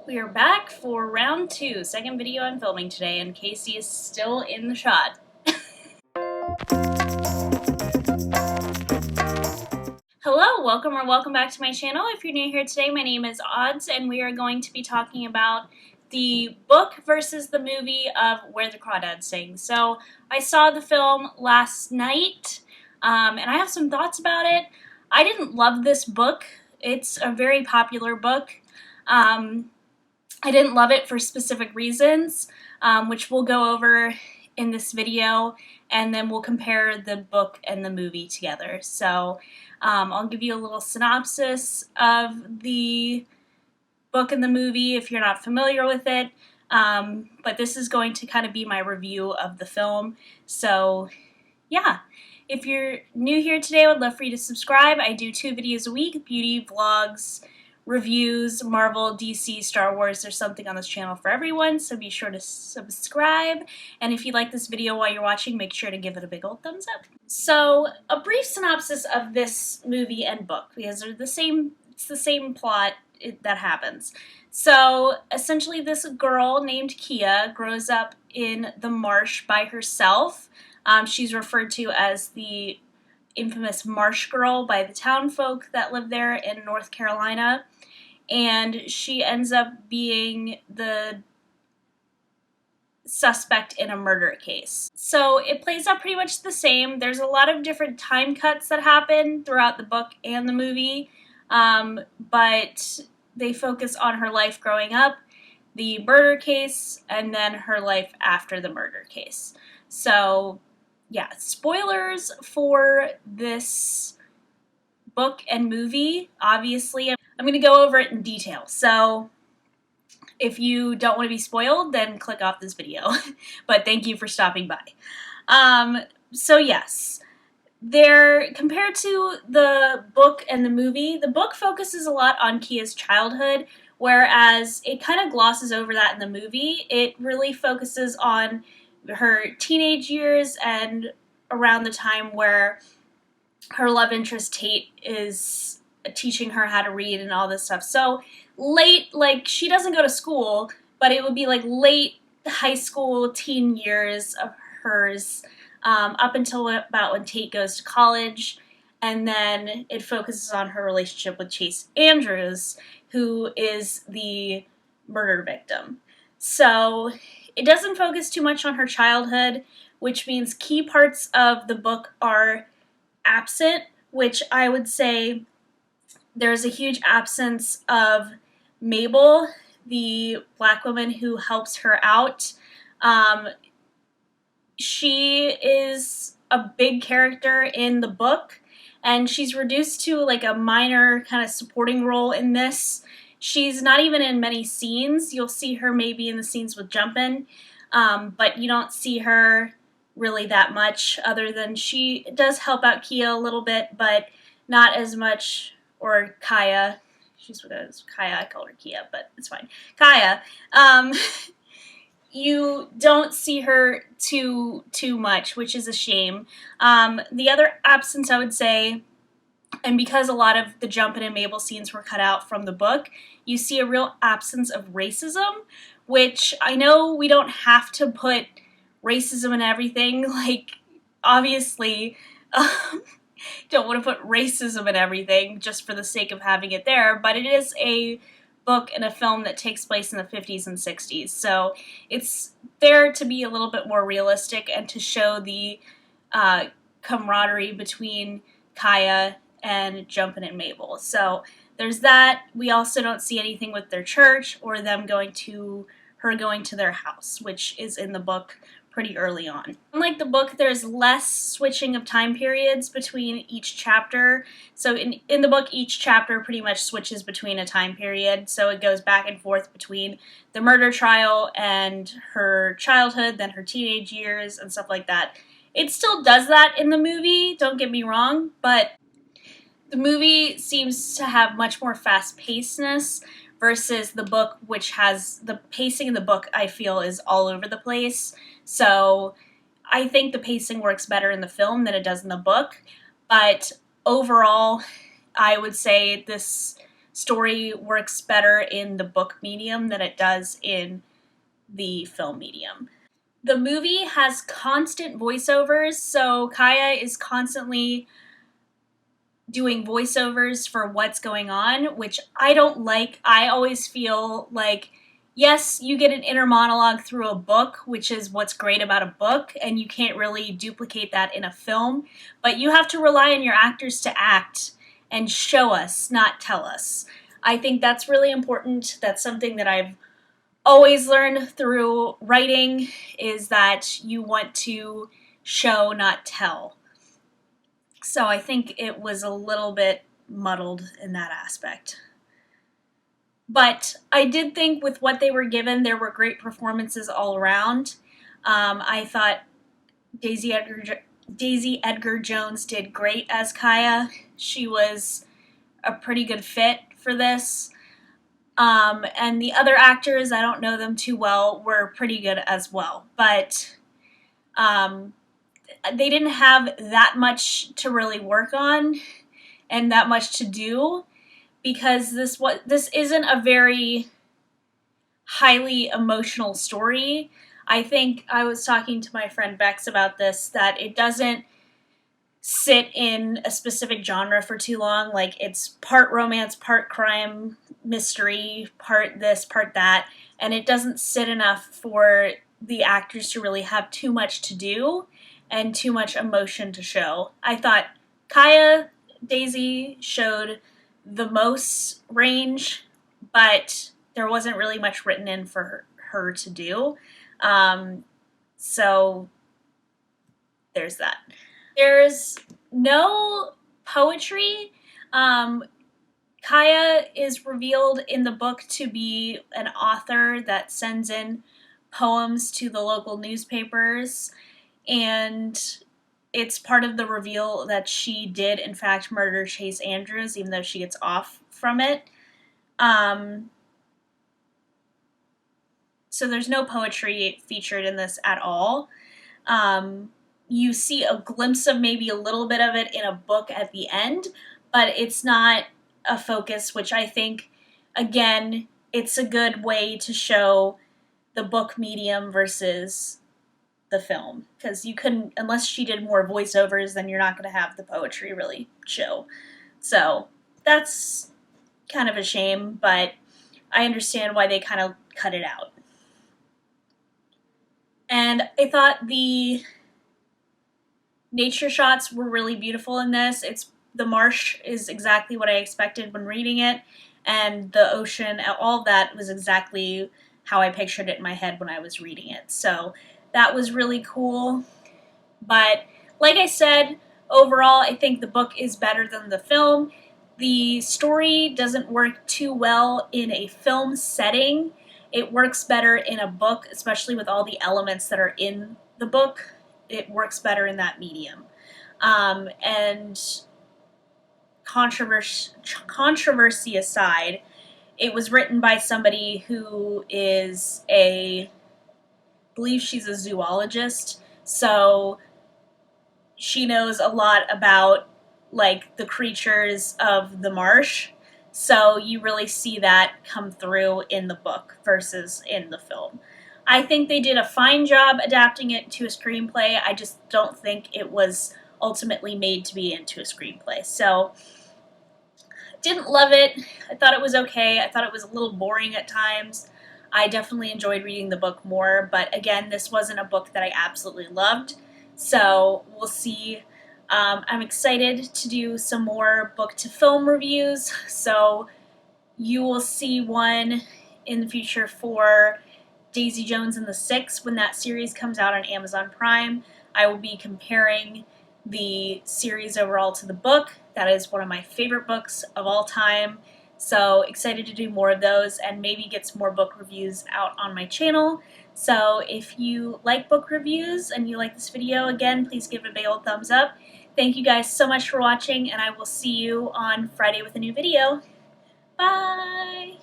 We are back for round two, second video I'm filming today, and Casey is still in the shot. Hello, welcome back to my channel. If you're new here today, my name is Odds, and we are going to be talking about the book versus the movie of Where the Crawdads Sing. So, I saw the film last night, and I have some thoughts about it. I didn't love this book. It's a very popular book. I didn't love it for specific reasons, which we'll go over in this video, and then we'll compare the book and the movie together. So I'll give you a little synopsis of the book and the movie if you're not familiar with it, but this is going to kind of be my review of the film. So yeah. If you're new here today, I would love for you to subscribe. I do 2 videos a week, beauty, vlogs, reviews, Marvel, DC, Star Wars. There's something on this channel for everyone, so be sure to subscribe. And if you like this video while you're watching, make sure to give it a big old thumbs up. So, a brief synopsis of this movie and book, because they're it's the same plot that happens. So, essentially this girl named Kia grows up in the marsh by herself. She's referred to as the infamous Marsh Girl by the town folk that live there in North Carolina, and she ends up being the suspect in a murder case. So it plays out pretty much the same. There's a lot of different time cuts that happen throughout the book and the movie, but they focus on her life growing up, the murder case, and then her life after the murder case. So yeah, spoilers for this book and movie. Obviously, I'm going to go over it in detail. So if you don't want to be spoiled, then click off this video. But thank you for stopping by. So yes, compared to the book and the movie, the book focuses a lot on Kia's childhood, whereas it kind of glosses over that in the movie. It really focuses on her teenage years and around the time where her love interest Tate is teaching her how to read and all this stuff. So late, like, she doesn't go to school, but it would be like late high school, teen years of hers, up until about when Tate goes to college, and then it focuses on her relationship with Chase Andrews, who is the murder victim. So it doesn't focus too much on her childhood, which means key parts of the book are absent, which I would say there's a huge absence of Mabel, the black woman who helps her out. She is a big character in the book, and she's reduced to like a minor kind of supporting role in this. She's not even in many scenes. You'll see her maybe in the scenes with Jumpin', but you don't see her really that much, other than she does help out Kia a little bit, but not as much, or Kaya. She's what it is. Kaya, I called her Kia, but it's fine. Kaya. You don't see her too much, which is a shame. The other absence, I would say, and because a lot of the Jumpin' and Mabel scenes were cut out from the book, you see a real absence of racism, which I know we don't have to put racism in everything. Like, obviously, don't want to put racism in everything just for the sake of having it there, but it is a book and a film that takes place in the 50s and 60s, so it's there to be a little bit more realistic and to show the camaraderie between Kaya and Jumpin' and Mabel. So there's that. We also don't see anything with their church or them going to their house, which is in the book pretty early on. Unlike the book, there's less switching of time periods between each chapter. So in the book, each chapter pretty much switches between a time period. So it goes back and forth between the murder trial and her childhood, then her teenage years and stuff like that. It still does that in the movie, don't get me wrong, but the movie seems to have much more fast-pacedness versus the book, which has the pacing in the book, I feel, is all over the place. So I think the pacing works better in the film than it does in the book. But overall, I would say this story works better in the book medium than it does in the film medium. The movie has constant voiceovers, so Kaya is constantly doing voiceovers for what's going on, which I don't like. I always feel like, yes, you get an inner monologue through a book, which is what's great about a book, and you can't really duplicate that in a film, but you have to rely on your actors to act and show us, not tell us. I think that's really important. That's something that I've always learned through writing, is that you want to show, not tell. So I think it was a little bit muddled in that aspect. But I did think with what they were given, there were great performances all around. I thought Daisy Edgar Jones did great as Kaya. She was a pretty good fit for this. And the other actors, I don't know them too well, were pretty good as well. But they didn't have that much to really work on and that much to do, because this isn't a very highly emotional story. I think I was talking to my friend Bex about this, that it doesn't sit in a specific genre for too long. Like, it's part romance, part crime, mystery, part this, part that, and it doesn't sit enough for the actors to really have too much to do and too much emotion to show. I thought Kaya, Daisy showed the most range, but there wasn't really much written in for her to do. So there's that. There's no poetry. Kaya is revealed in the book to be an author that sends in poems to the local newspapers, and it's part of the reveal that she did, in fact, murder Chase Andrews, even though she gets off from it. So there's no poetry featured in this at all. You see a glimpse of maybe a little bit of it in a book at the end, but it's not a focus, which I think, again, it's a good way to show the book medium versus the film, because you couldn't, unless she did more voiceovers, then you're not going to have the poetry really show. So that's kind of a shame, but I understand why they kind of cut it out. And I thought the nature shots were really beautiful in this. The marsh is exactly what I expected when reading it, and the ocean, all of that was exactly how I pictured it in my head when I was reading it. So that was really cool. But like I said, overall, I think the book is better than the film. The story doesn't work too well in a film setting. It works better in a book, especially with all the elements that are in the book. It works better in that medium. And controversy aside, it was written by somebody who is I believe she's a zoologist, so she knows a lot about, like, the creatures of the marsh, so you really see that come through in the book versus in the film. I think they did a fine job adapting it to a screenplay. I just don't think it was ultimately made to be into a screenplay. So, didn't love it. I thought it was okay. I thought it was a little boring at times. I definitely enjoyed reading the book more, but again, this wasn't a book that I absolutely loved, so we'll see. I'm excited to do some more book-to-film reviews, so you will see one in the future for Daisy Jones and the Six when that series comes out on Amazon Prime. I will be comparing the series overall to the book. That is one of my favorite books of all time. So excited to do more of those and maybe get some more book reviews out on my channel. So if you like book reviews and you like this video, again, please give it a big old thumbs up. Thank you guys so much for watching, and I will see you on Friday with a new video. Bye!